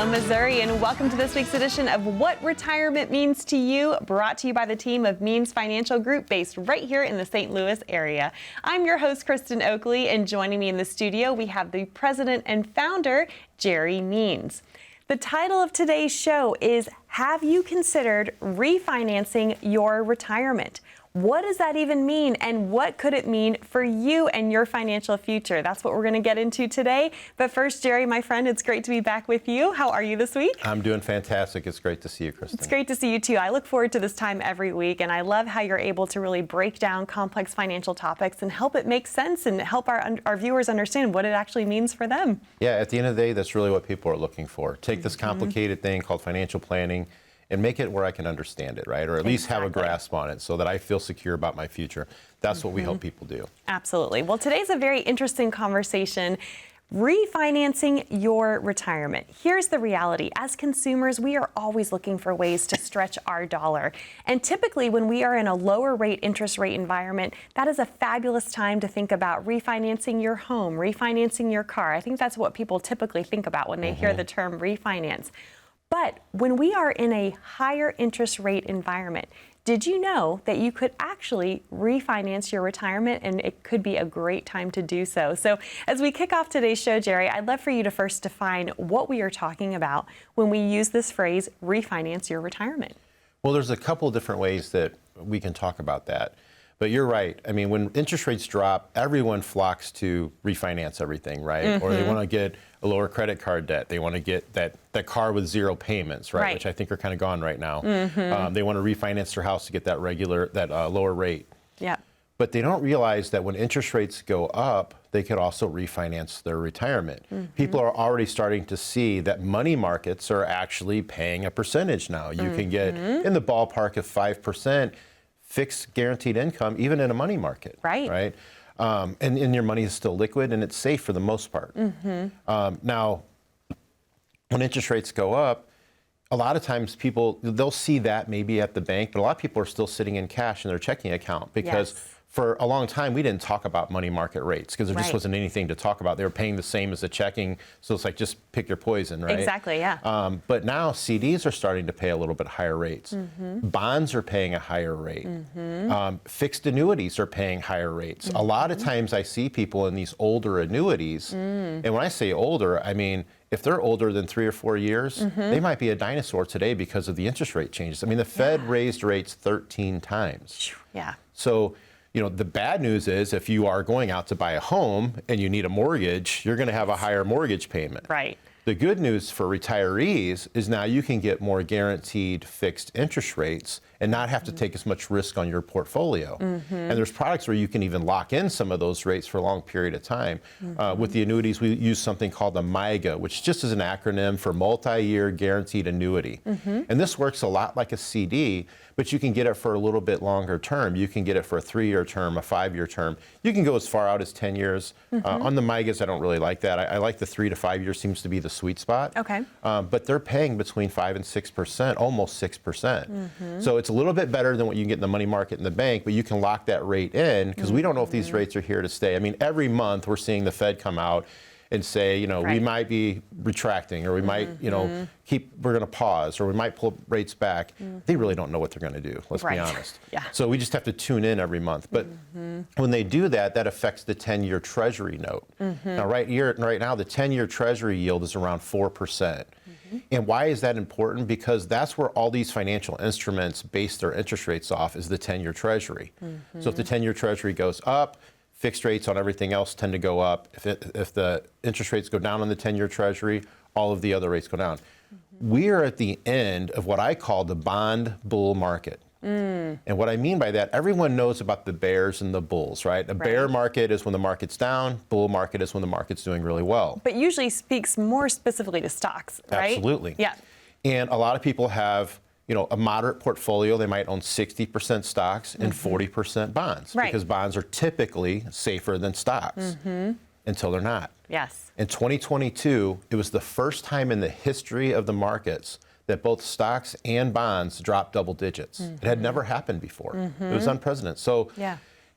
Hello, Missouri, and welcome to this week's edition of What Retirement Means to You, brought to you by the team of Means Financial Group, based right here in the St. Louis area. I'm your host, Kristen Oakley, and joining me in the studio, we have the president and founder, Jerry Means. The title of today's show is, Have You Considered Refinancing Your Retirement? What does that even mean, and what could it mean for you and your financial future? That's what we're going to get into today. But first, Jerry, my friend, it's great to be back with you. How are you this week? I'm doing fantastic. It's great to see you, Kristen. It's great to see you, too. I look forward to this time every week, and I love how you're able to really break down complex financial topics and help it make sense and help our viewers understand what it actually means for them. Yeah, at the end of the day, that's really what people are looking for. Take this complicated thing called financial planning and make it where I can understand it, right? Or at least have a grasp on it so that I feel secure about my future. That's what we help people do. Absolutely. Well, today's a very interesting conversation. Refinancing your retirement. Here's the reality. As consumers, we are always looking for ways to stretch our dollar. And typically, when we are in a lower rate interest rate environment, that is a fabulous time to think about refinancing your home, refinancing your car. I think that's what people typically think about when they hear the term refinance. But when we are in a higher interest rate environment, did you know that you could actually refinance your retirement, and it could be a great time to do so? So as we kick off today's show, Jerry, I'd love for you to first define what we are talking about when we use this phrase, refinance your retirement. Well, there's a couple of different ways that we can talk about that. But you're right. I mean, when interest rates drop, everyone flocks to refinance everything, right? Or they want to get a lower credit card debt. They want to get that car with zero payments, right? Which I think are kind of gone right now. They want to refinance their house to get that lower rate. Yeah. But they don't realize that when interest rates go up, they could also refinance their retirement. People are already starting to see that money markets are actually paying a percentage now. You can get in the ballpark of 5%. Fixed guaranteed income, even in a money market. Right. And your money is still liquid and it's safe for the most part. Now, when interest rates go up, a lot of times they'll see that maybe at the bank, but a lot of people are still sitting in cash in their checking account because for a long time, we didn't talk about money market rates because there just wasn't anything to talk about. They were paying the same as the checking, so it's like just pick your poison, right? Exactly, yeah. But now CDs are starting to pay a little bit higher rates. Bonds are paying a higher rate. Fixed annuities are paying higher rates. A lot of times I see people in these older annuities, and when I say older, I mean, if they're older than 3 or 4 years, they might be a dinosaur today because of the interest rate changes. I mean, the Fed raised rates 13 times. Yeah. So, you know, the bad news is if you are going out to buy a home and you need a mortgage, you're going to have a higher mortgage payment. Right. The good news for retirees is now you can get more guaranteed fixed interest rates and not have to take as much risk on your portfolio. And there's products where you can even lock in some of those rates for a long period of time. With the annuities, we use something called the MYGA, which just is an acronym for multi-year guaranteed annuity. And this works a lot like a CD, but you can get it for a little bit longer term. You can get it for a 3-year term, a 5-year term. You can go as far out as 10 years. On the MYGAs, I don't really like that. I like the 3 to 5 years seems to be the sweet spot. Okay. But they're paying between 5 and 6%, almost 6%. So it's a little bit better than what you can get in the money market and the bank, but you can lock that rate in because we don't know if these rates are here to stay. I mean, every month we're seeing the Fed come out and say, you know, we might be retracting, or we might, you know, we're going to pause, or we might pull rates back. They really don't know what they're going to do, let's be honest. So we just have to tune in every month. But when they do that, that affects the 10-year Treasury note. Now, right now, the 10-year Treasury yield is around 4%. And why is that important? Because that's where all these financial instruments base their interest rates off, is the 10-year Treasury. So if the 10-year Treasury goes up, fixed rates on everything else tend to go up. If the interest rates go down on the 10-year Treasury, all of the other rates go down. We are at the end of what I call the bond bull market. And what I mean by that, everyone knows about the bears and the bulls, right? A bear market is when the market's down, bull market is when the market's doing really well. But usually speaks more specifically to stocks, right? Absolutely. Yeah. And a lot of people have, you know, a moderate portfolio. They might own 60% stocks and 40% bonds because bonds are typically safer than stocks until they're not. Yes. In 2022, it was the first time in the history of the markets that both stocks and bonds dropped double digits. It had never happened before. It was unprecedented. So,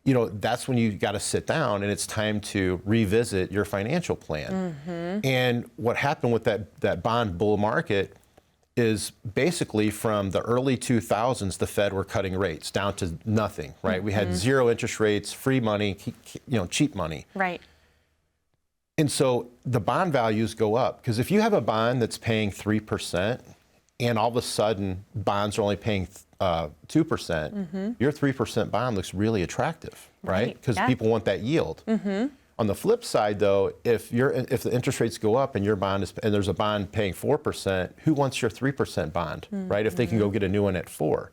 that's when you got to sit down and it's time to revisit your financial plan. And what happened with that bond bull market is basically from the early 2000s, the Fed were cutting rates down to nothing, right? We had zero interest rates, free money, cheap money. Right. And so the bond values go up, because if you have a bond that's paying 3% and all of a sudden bonds are only paying 2%, your 3% bond looks really attractive, right? Because people want that yield. On the flip side, though, if the interest rates go up and your bond and there's a bond paying 4%, who wants your 3% bond, right? If they can go get a new one at 4.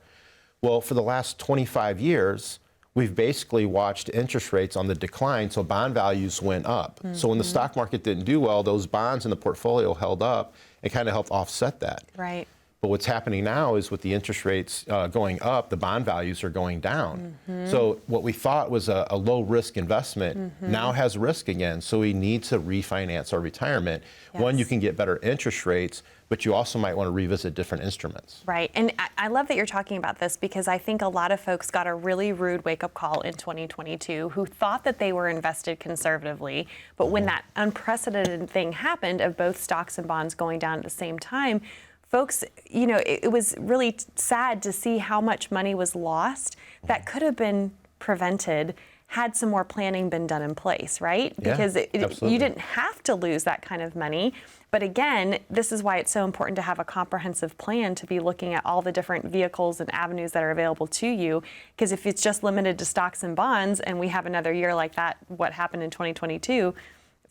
Well, for the last 25 years, we've basically watched interest rates on the decline, so bond values went up. So when the stock market didn't do well, those bonds in the portfolio held up and kind of helped offset that. Right. But what's happening now is with the interest rates going up, the bond values are going down. So what we thought was a low risk investment now has risk again. So we need to refinance our retirement. One, you can get better interest rates, but you also might want to revisit different instruments. Right. And I love that you're talking about this, because I think a lot of folks got a really rude wake-up call in 2022 who thought that they were invested conservatively. But when that unprecedented thing happened of both stocks and bonds going down at the same time, folks, it was really sad to see how much money was lost that could have been prevented had some more planning been done in place, right? Because you didn't have to lose that kind of money. But again, this is why it's so important to have a comprehensive plan, to be looking at all the different vehicles and avenues that are available to you. Because if it's just limited to stocks and bonds and we have another year like that, what happened in 2022,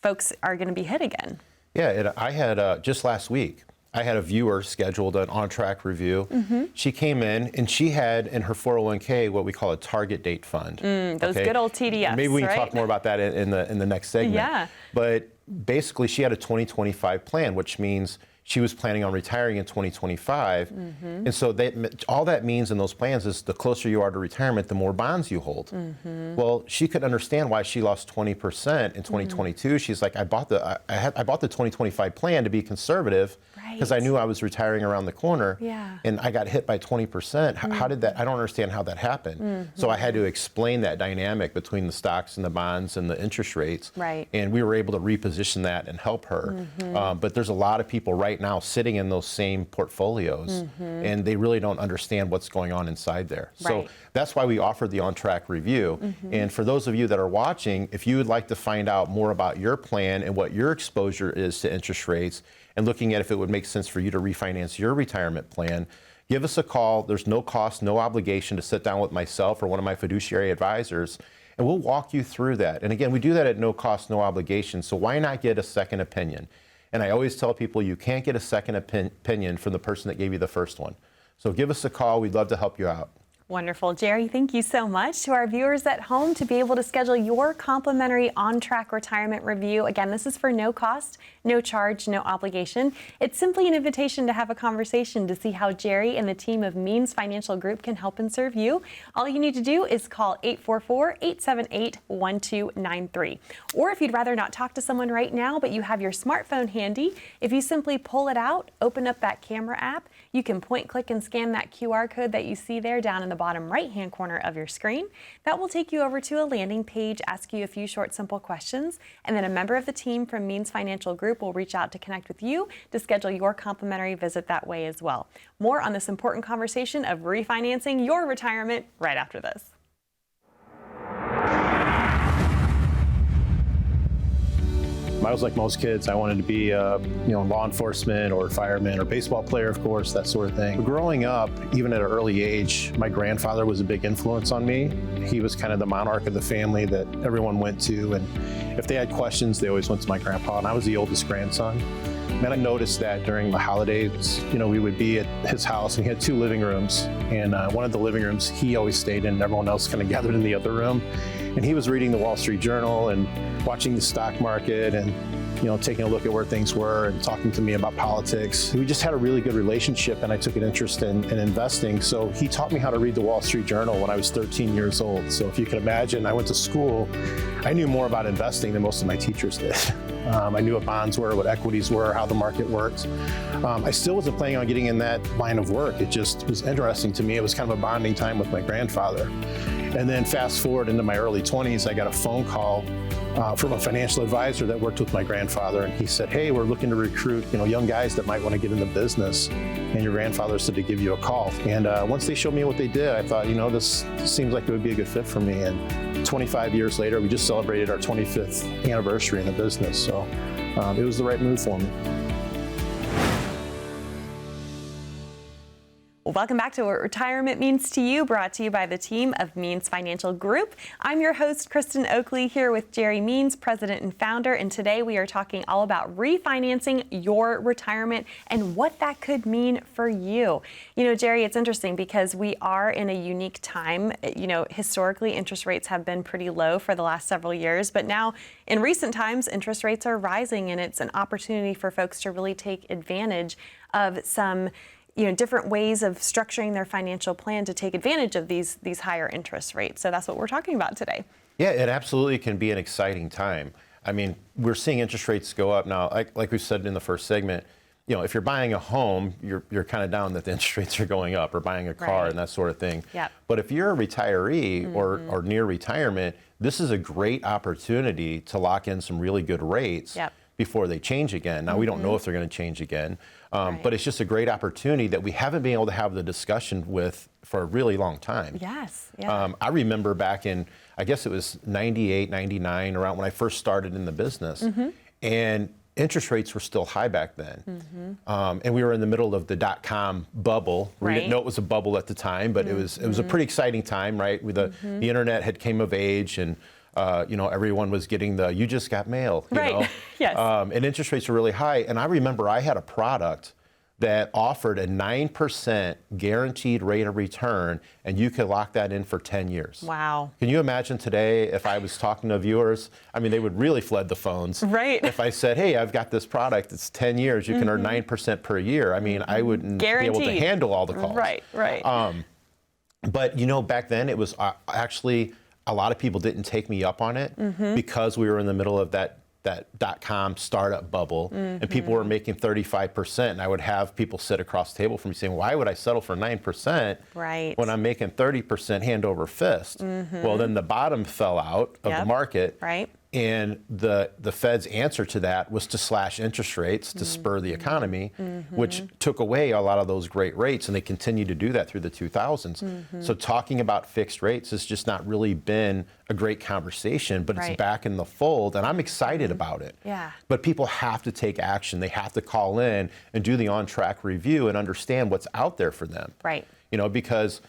folks are going to be hit again. Yeah, I had just last week, I had a viewer scheduled an on-track review. She came in and she had in her 401k what we call a target date fund. Those good old TDFs. Maybe we can right? talk more about that in the next segment. Yeah. But basically, she had a 2025 plan, which means she was planning on retiring in 2025. And so all that means in those plans is the closer you are to retirement, the more bonds you hold. Well, she could understand why she lost 20% in 2022. She's like, I bought the 2025 plan to be conservative because I knew I was retiring around the corner. And I got hit by 20%. How did that? I don't understand how that happened. So I had to explain that dynamic between the stocks and the bonds and the interest rates. And we were able to reposition that and help her. But there's a lot of people right now sitting in those same portfolios and they really don't understand what's going on inside there. So that's why we offered the on-track review. And for those of you that are watching, if you would like to find out more about your plan and what your exposure is to interest rates and looking at if it would make sense for you to refinance your retirement plan, give us a call. There's no cost, no obligation to sit down with myself or one of my fiduciary advisors, and we'll walk you through that. And again, we do that at no cost, no obligation. So why not get a second opinion? And I always tell people you can't get a second opinion from the person that gave you the first one. So give us a call. We'd love to help you out. Wonderful. Jerry, thank you so much. To our viewers at home, to be able to schedule your complimentary on-track retirement review. Again, this is for no cost, no charge, no obligation. It's simply an invitation to have a conversation to see how Jerry and the team of Means Financial Group can help and serve you. All you need to do is call 844-878-1293. Or if you'd rather not talk to someone right now, but you have your smartphone handy, if you simply pull it out, open up that camera app, you can point, click, and scan that QR code that you see there down in the bottom right-hand corner of your screen. That will take you over to a landing page, ask you a few short, simple questions, and then a member of the team from Means Financial Group will reach out to connect with you to schedule your complimentary visit that way as well. More on this important conversation of refinancing your retirement right after this. I was like most kids. I wanted to be, law enforcement or fireman or baseball player, of course, that sort of thing. Growing up, even at an early age, my grandfather was a big influence on me. He was kind of the monarch of the family that everyone went to, and if they had questions, they always went to my grandpa, and I was the oldest grandson. And I noticed that during the holidays, we would be at his house, and he had 2 living rooms, and one of the living rooms he always stayed in, and everyone else kind of gathered in the other room. And he was reading the Wall Street Journal and watching the stock market and, taking a look at where things were and talking to me about politics. We just had a really good relationship, and I took an interest in investing. So he taught me how to read the Wall Street Journal when I was 13 years old. So if you can imagine, I went to school, I knew more about investing than most of my teachers did. I knew what bonds were, what equities were, how the market worked. I still wasn't planning on getting in that line of work. It just was interesting to me. It was kind of a bonding time with my grandfather. And then fast forward into my early 20s, I got a phone call from a financial advisor that worked with my grandfather, and he said, "Hey, we're looking to recruit, young guys that might want to get into business, and your grandfather said to give you a call." And once they showed me what they did, I thought, this seems like it would be a good fit for me. And 25 years later, we just celebrated our 25th anniversary in the business, so it was the right move for me. Well, welcome back to What Retirement Means to You, brought to you by the team of Means Financial Group. I'm your host, Kristen Oakley, here with Jerry Means, president and founder, and today we are talking all about refinancing your retirement and what that could mean for you. Jerry, it's interesting because we are in a unique time. Historically, interest rates have been pretty low for the last several years, but now in recent times, interest rates are rising, and it's an opportunity for folks to really take advantage of some different ways of structuring their financial plan to take advantage of these higher interest rates. So that's what we're talking about today. Yeah, it absolutely can be an exciting time. I mean, we're seeing interest rates go up now. Like we said in the first segment, if you're buying a home, you're kind of down that the interest rates are going up, or buying a car and that sort of thing. Yep. But if you're a retiree or near retirement, this is a great opportunity to lock in some really good rates before they change again. Now, we don't know if they're going to change again. But it's just a great opportunity that we haven't been able to have the discussion with for a really long time. Yes. Yeah. I remember back in, I guess it was 98, 99, around when I first started in the business. And interest rates were still high back then. And we were in the middle of the dot-com bubble. We didn't know it was a bubble at the time, but it was a pretty exciting time, right? With the internet had came of age, and everyone was getting the "you just got mail," Yes. And interest rates were really high. And I remember I had a product that offered a 9% guaranteed rate of return, and you could lock that in for 10 years. Wow. Can you imagine today if I was talking to viewers? I mean, they would really flood the phones. Right. If I said, "Hey, I've got this product, it's 10 years, you can earn 9% per year." I mean, I wouldn't be able to handle all the calls. Right. But, back then it was actually, a lot of people didn't take me up on it because we were in the middle of that dot-com startup bubble, and people were making 35%, and I would have people sit across the table from me saying, "Why would I settle for 9% when I'm making 30% hand over fist?" Well, then the bottom fell out of the market, and the Fed's answer to that was to slash interest rates to spur the economy, which took away a lot of those great rates, and they continue to do that through the 2000s. So talking about fixed rates has just not really been a great conversation, but it's back in the fold, and I'm excited about it. Yeah. But people have to take action. They have to call in and do the on-track review and understand what's out there for them. Right. Because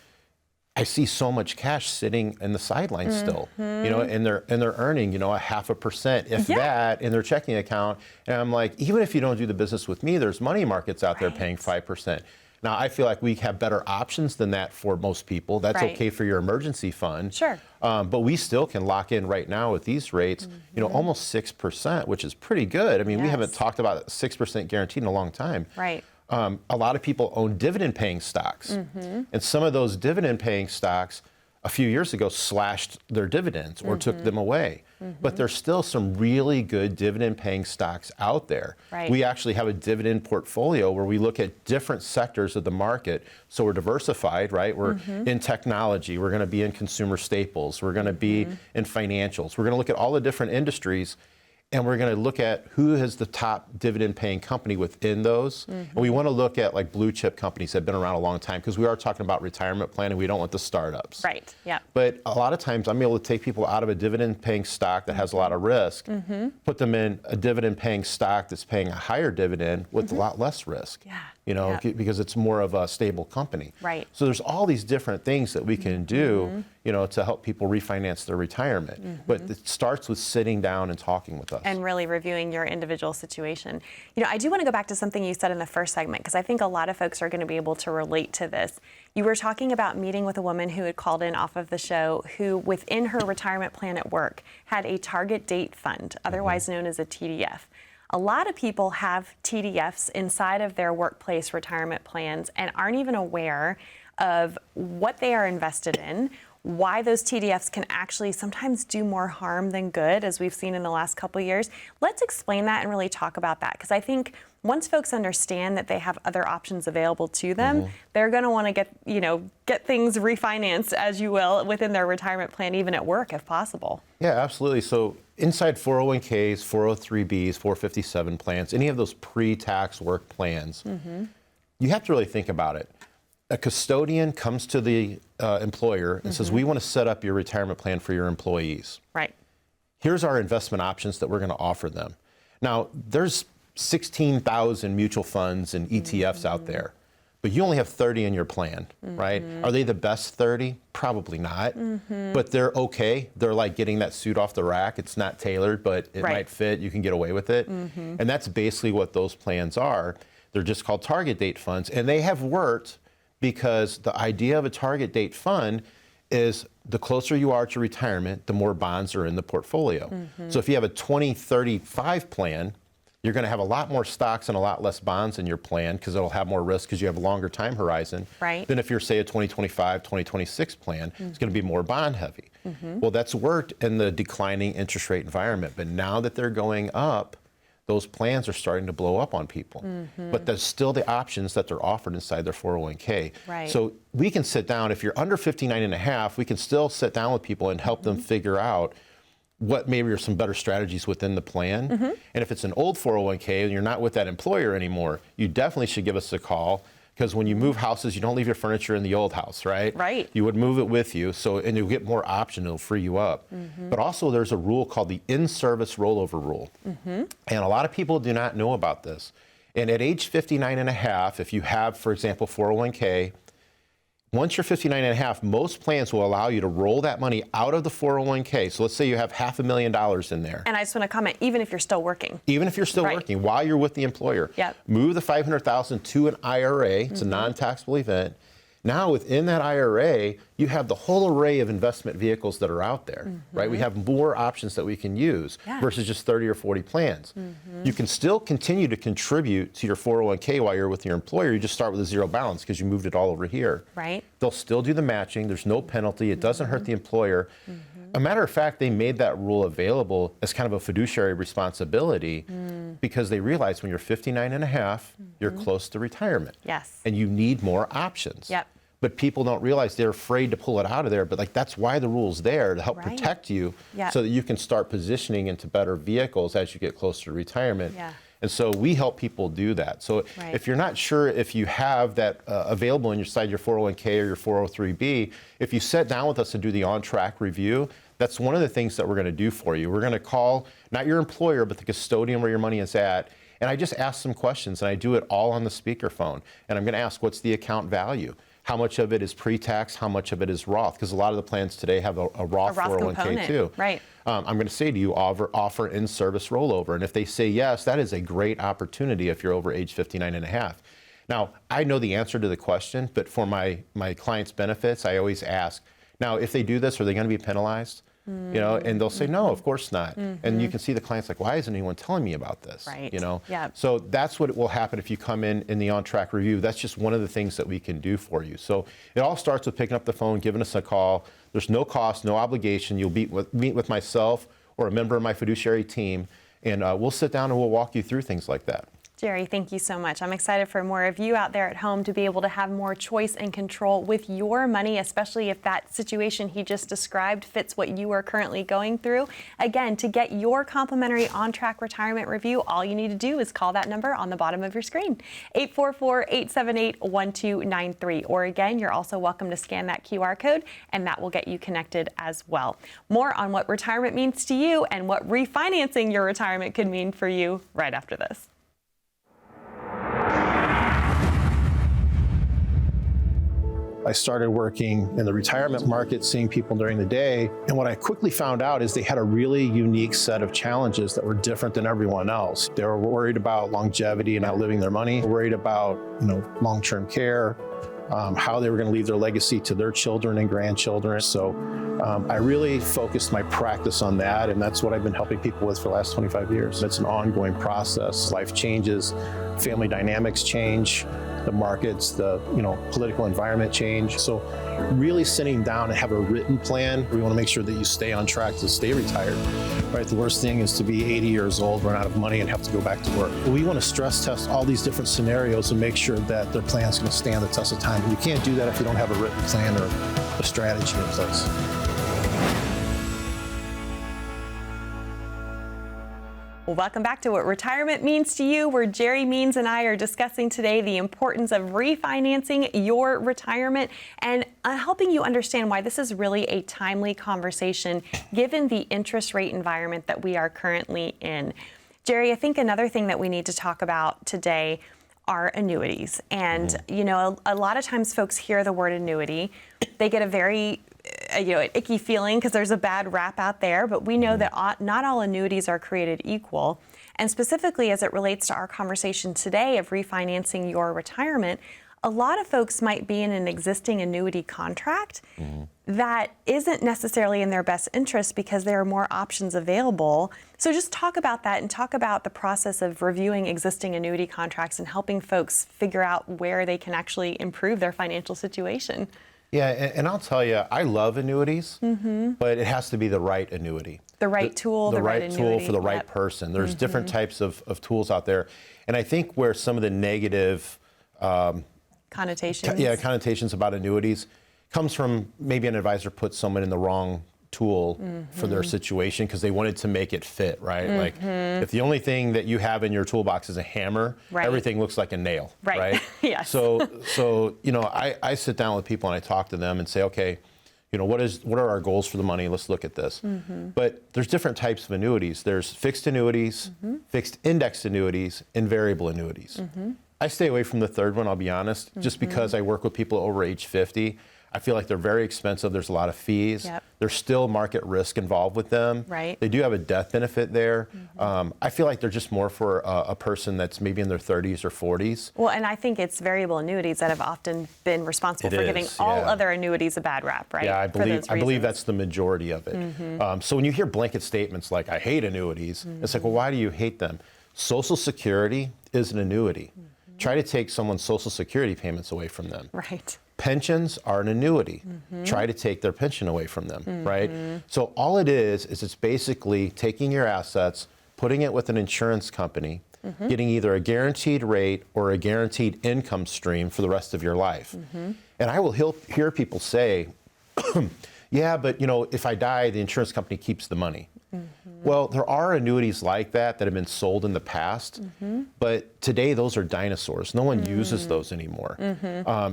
I see so much cash sitting in the sidelines still, and they're earning, a 0.5%, if that, in their checking account. And I'm like, even if you don't do the business with me, there's money markets out there paying 5%. Now, I feel like we have better options than that for most people. That's okay for your emergency fund. Sure. But we still can lock in right now with these rates, almost 6%, which is pretty good. I mean, we haven't talked about 6% guaranteed in a long time. Right. A lot of people own dividend-paying stocks, and some of those dividend-paying stocks a few years ago slashed their dividends or took them away. But there's still some really good dividend-paying stocks out there. Right. We actually have a dividend portfolio where we look at different sectors of the market. So we're diversified, right? We're in technology. We're going to be in consumer staples. We're going to be in financials. We're going to look at all the different industries, and we're going to look at who is the top dividend-paying company within those. And we want to look at like blue chip companies that have been around a long time, because we are talking about retirement planning. We don't want the startups. Right. Yeah. But a lot of times I'm able to take people out of a dividend-paying stock that has a lot of risk, put them in a dividend-paying stock that's paying a higher dividend with a lot less risk. Yeah. Because it's more of a stable company. Right. So there's all these different things that we can do, to help people refinance their retirement. But it starts with sitting down and talking with us. And really reviewing your individual situation. I do want to go back to something you said in the first segment, because I think a lot of folks are going to be able to relate to this. You were talking about meeting with a woman who had called in off of the show, who within her retirement plan at work had a target date fund, otherwise known as a TDF. A lot of people have TDFs inside of their workplace retirement plans and aren't even aware of what they are invested in, why those TDFs can actually sometimes do more harm than good, as we've seen in the last couple of years. Let's explain that and really talk about that, because I think once folks understand that they have other options available to them, they're going to want to get things refinanced, as you will, within their retirement plan, even at work if possible. Yeah, absolutely. So inside 401ks, 403bs, 457 plans, any of those pre-tax work plans, you have to really think about it. A custodian comes to the employer and says, we want to set up your retirement plan for your employees. Right. Here's our investment options that we're going to offer them. Now, there's 16,000 mutual funds and ETFs out there, but you only have 30 in your plan, right? Are they the best 30? Probably not, but they're okay. They're like getting that suit off the rack. It's not tailored, but it might fit. You can get away with it. And that's basically what those plans are. They're just called target date funds, and they have worked because the idea of a target date fund is the closer you are to retirement, the more bonds are in the portfolio. So if you have a 2035 plan, you're going to have a lot more stocks and a lot less bonds in your plan because it'll have more risk because you have a longer time horizon. Right. Than if you're, say, a 2025, 2026 plan, it's going to be more bond heavy. Well, that's worked in the declining interest rate environment, but now that they're going up, those plans are starting to blow up on people. But there's still the options that they're offered inside their 401k. Right. So we can sit down, if you're under 59 and a half, we can still sit down with people and help them figure out what maybe are some better strategies within the plan. And if it's an old 401k and you're not with that employer anymore, you definitely should give us a call, because when you move houses, you don't leave your furniture in the old house, right? Right. You would move it with you, and you'll get more option, it'll free you up. But also there's a rule called the in-service rollover rule. And a lot of people do not know about this. And at age 59 and a half, if you have, for example, 401k, once you're 59 and a half, most plans will allow you to roll that money out of the 401k. So let's say you have $500,000 in there. And I just want to comment, even if you're still working. Even if you're still working, while you're with the employer, move the $500,000 to an IRA. It's a non-taxable event. Now within that IRA, you have the whole array of investment vehicles that are out there, right? We have more options that we can use versus just 30 or 40 plans. You can still continue to contribute to your 401k while you're with your employer. You just start with a zero balance because you moved it all over here. Right. They'll still do the matching. There's no penalty. It doesn't hurt the employer. A matter of fact, they made that rule available as kind of a fiduciary responsibility because they realize when you're 59 and a half, you're close to retirement. Yes. And you need more options. Yep. But people don't realize, they're afraid to pull it out of there. But that's why the rule's there, to help protect you so that you can start positioning into better vehicles as you get closer to retirement. And so we help people do that. So if you're not sure if you have that available inside your 401k or your 403b, if you sit down with us and do the on-track review, that's one of the things that we're going to do for you. We're going to call not your employer, but the custodian where your money is at. And I just ask some questions, and I do it all on the speakerphone. And I'm going to ask, what's the account value? How much of it is pre-tax? How much of it is Roth? Because a lot of the plans today have a Roth 401k component. too. Right. I'm going to say to you, offer in-service rollover. And if they say yes, that is a great opportunity if you're over age 59 and a half. Now, I know the answer to the question, but for my clients' benefits, I always ask, now, if they do this, are they going to be penalized? You know, and they'll say, no, of course not. And you can see the client's like, why isn't anyone telling me about this? Right. You know? Yeah. So that's what will happen if you come in the on-track review. That's just one of the things that we can do for you. So it all starts with picking up the phone, giving us a call. There's no cost, no obligation. You'll meet with myself or a member of my fiduciary team, and we'll sit down and we'll walk you through things like that. Jerry, thank you so much. I'm excited for more of you out there at home to be able to have more choice and control with your money, especially if that situation he just described fits what you are currently going through. Again, to get your complimentary on-track retirement review, all you need to do is call that number on the bottom of your screen, 844-878-1293. Or again, you're also welcome to scan that QR code, and that will get you connected as well. More on what retirement means to you and what refinancing your retirement could mean for you right after this. I started working in the retirement market, seeing people during the day. And what I quickly found out is they had a really unique set of challenges that were different than everyone else. They were worried about longevity and outliving their money, worried about, long-term care, how they were going to leave their legacy to their children and grandchildren. So I really focused my practice on that, and that's what I've been helping people with for the last 25 years. It's an ongoing process. Life changes, family dynamics change, the markets, the political environment change. So really sitting down and have a written plan. We want to make sure that you stay on track to stay retired. Right? The worst thing is to be 80 years old, run out of money, and have to go back to work. We want to stress test all these different scenarios and make sure that their plan is going to stand the test of time. And you can't do that if you don't have a written plan or a strategy in place. Well, welcome back to What Retirement Means to You, where Jerry Means and I are discussing today the importance of refinancing your retirement and helping you understand why this is really a timely conversation given the interest rate environment that we are currently in. Jerry, I think another thing that we need to talk about today are annuities. And, a lot of times folks hear the word annuity, they get a very an icky feeling because there's a bad rap out there, but we know that not all annuities are created equal. And specifically as it relates to our conversation today of refinancing your retirement, a lot of folks might be in an existing annuity contract that isn't necessarily in their best interest because there are more options available. So just talk about that and talk about the process of reviewing existing annuity contracts and helping folks figure out where they can actually improve their financial situation. Yeah, and I'll tell you, I love annuities, but it has to be the right annuity. The right tool, the right tool annuity. for the right person. There's different types of tools out there. And I think where some of the negative connotations. Connotations about annuities comes from maybe an advisor put someone in the wrong tool for their situation because they wanted to make it fit, right? Like if the only thing that you have in your toolbox is a hammer, everything looks like a nail, right? Yes. So I sit down with people and I talk to them and say, okay, what are our goals for the money? Let's look at this. But there's different types of annuities. There's fixed annuities, fixed indexed annuities, and variable annuities. I stay away from the third one, I'll be honest, just because I work with people over age 50. I feel like they're very expensive. There's a lot of fees. There's still market risk involved with them. They do have a death benefit there. I feel like they're just more for a person that's maybe in their 30s or 40s. Well, and I think it's variable annuities that have often been responsible for giving all other annuities a bad rap, right? Yeah, I believe that's the majority of it. So when you hear blanket statements like, I hate annuities, it's like, well, why do you hate them? Social Security is an annuity. Try to take someone's Social Security payments away from them. Right. Pensions are an annuity. Try to take their pension away from them, right? So all it is it's basically taking your assets, putting it with an insurance company, getting either a guaranteed rate or a guaranteed income stream for the rest of your life. And I will hear people say, yeah, but if I die, the insurance company keeps the money. Well, there are annuities like that have been sold in the past, but today those are dinosaurs. No one uses those anymore.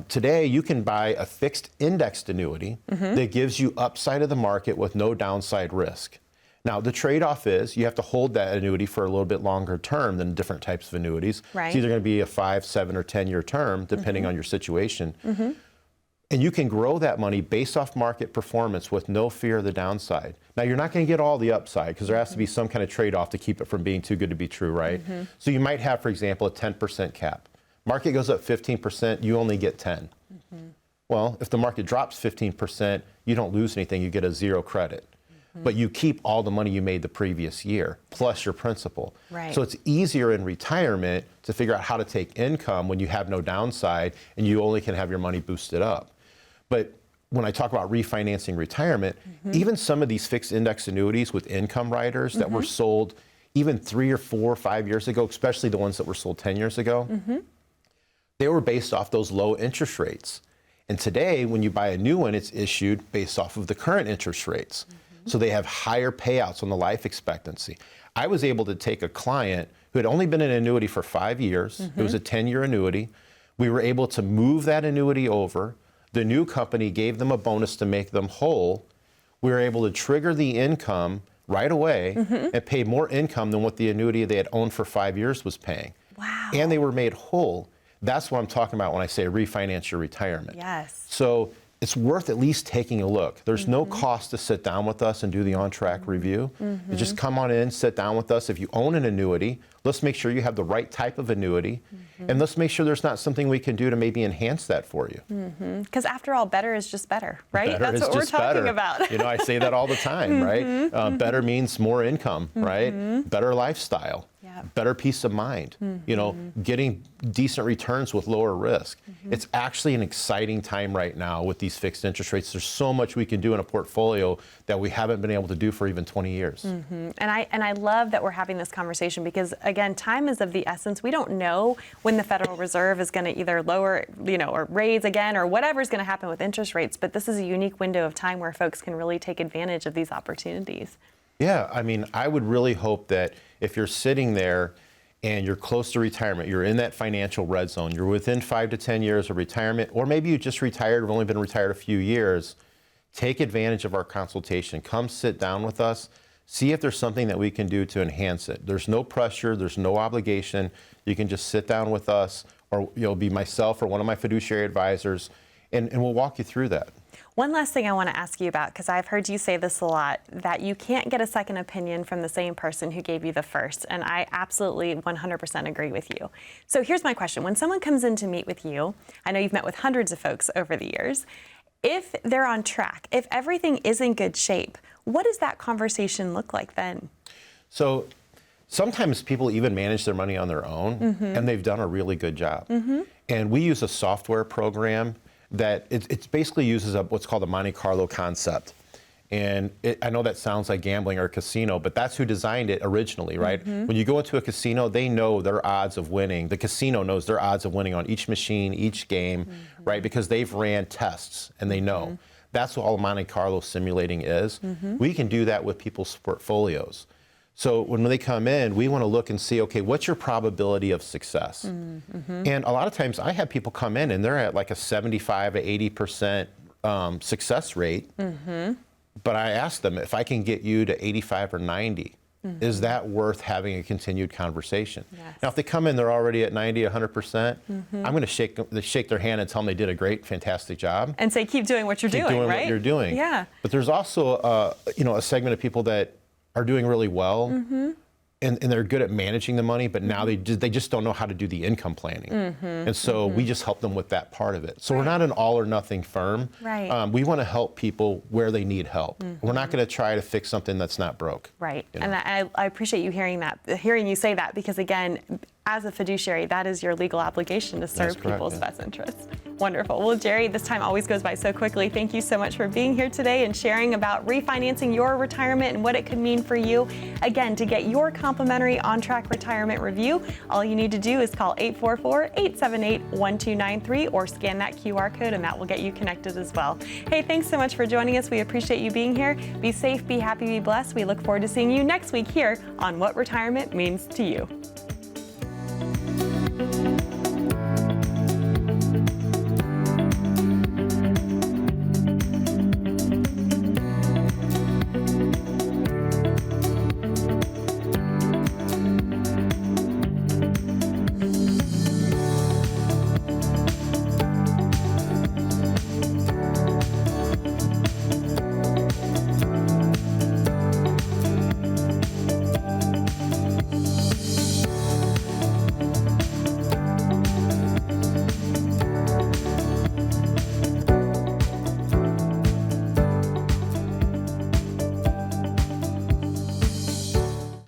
Today you can buy a fixed indexed annuity that gives you upside of the market with no downside risk. Now, the trade-off is you have to hold that annuity for a little bit longer term than different types of annuities. It's either going to be a 5, 7, or 10-year term, depending on your situation. And you can grow that money based off market performance with no fear of the downside. Now, you're not going to get all the upside because there has to be some kind of trade-off to keep it from being too good to be true, right? So you might have, for example, a 10% cap. Market goes up 15%, you only get 10. Well, if the market drops 15%, you don't lose anything, you get a 0 credit. But you keep all the money you made the previous year, plus your principal. So it's easier in retirement to figure out how to take income when you have no downside and you only can have your money boosted up. But when I talk about refinancing retirement, even some of these fixed index annuities with income riders that were sold even 3 or 4 or 5 years ago, especially the ones that were sold 10 years ago, they were based off those low interest rates. And today, when you buy a new one, it's issued based off of the current interest rates. So they have higher payouts on the life expectancy. I was able to take a client who had only been in an annuity for 5 years. It was a 10-year annuity. We were able to move that annuity over. The new company gave them a bonus to make them whole. We were able to trigger the income right away and pay more income than what the annuity they had owned for 5 years was paying. Wow. And they were made whole. That's what I'm talking about when I say refinance your retirement. Yes. So it's worth at least taking a look. There's no cost to sit down with us and do the on-track review. You just come on in, sit down with us. If you own an annuity, let's make sure you have the right type of annuity, and let's make sure there's not something we can do to maybe enhance that for you. Because after all, better is just better, right? Better That's what we're talking about. I say that all the time, right? Better means more income, right? Better lifestyle. better peace of mind, you know, getting decent returns with lower risk. It's actually an exciting time right now with these fixed interest rates. There's so much we can do in a portfolio that we haven't been able to do for even 20 years. And I love that we're having this conversation because, again, time is of the essence. We don't know when the Federal Reserve is going to either lower, you know, or raise again or whatever's going to happen with interest rates. But this is a unique window of time where folks can really take advantage of these opportunities. Yeah, I mean, I would really hope that if you're sitting there and you're close to retirement, you're in that financial red zone, you're within 5 to 10 years of retirement, or maybe you just retired, have only been retired a few years, take advantage of our consultation. Come sit down with us, see if there's something that we can do to enhance it. There's no pressure, there's no obligation. You can just sit down with us, or you'll be myself or one of my fiduciary advisors, and we'll walk you through that. One last thing I want to ask you about, because I've heard you say this a lot, that you can't get a second opinion from the same person who gave you the first. And I absolutely 100% agree with you. So here's my question. When someone comes in to meet with you, I know you've met with hundreds of folks over the years, if they're on track, if everything is in good shape, what does that conversation look like then? So sometimes people even manage their money on their own, and they've done a really good job. And we use a software program that it basically uses what's called a Monte Carlo concept. And I know that sounds like gambling or a casino, but that's who designed it originally, right? When you go into a casino, they know their odds of winning. The casino knows their odds of winning on each machine, each game, right? Because they've ran tests and they know. That's what all Monte Carlo simulating is. We can do that with people's portfolios. So when they come in, we want to look and see, okay, what's your probability of success? And a lot of times I have people come in and they're at like a 75 to 80% success rate. But I ask them, if I can get you to 85 or 90, is that worth having a continued conversation? Now, if they come in, they're already at 90, 100%, I'm going to shake their hand and tell them they did a great, fantastic job. And say, keep doing what you're doing, right? Keep doing what you're doing. Yeah. But there's also, you know, a segment of people that are doing really well, and they're good at managing the money, but now they just don't know how to do the income planning. And so we just help them with that part of it. So we're not an all or nothing firm. We want to help people where they need help. We're not going to try to fix something that's not broke. Right. You know? And I appreciate you hearing you say that, because again, as a fiduciary, that is your legal obligation to serve people's best interests. Wonderful. Well, Jerry, this time always goes by so quickly. Thank you so much for being here today and sharing about refinancing your retirement and what it could mean for you. Again, to get your complimentary on-track retirement review, all you need to do is call 844-878-1293 or scan that QR code, and that will get you connected as well. Hey, thanks so much for joining us. We appreciate you being here. Be safe, be happy, be blessed. We look forward to seeing you next week here on What Retirement Means to You.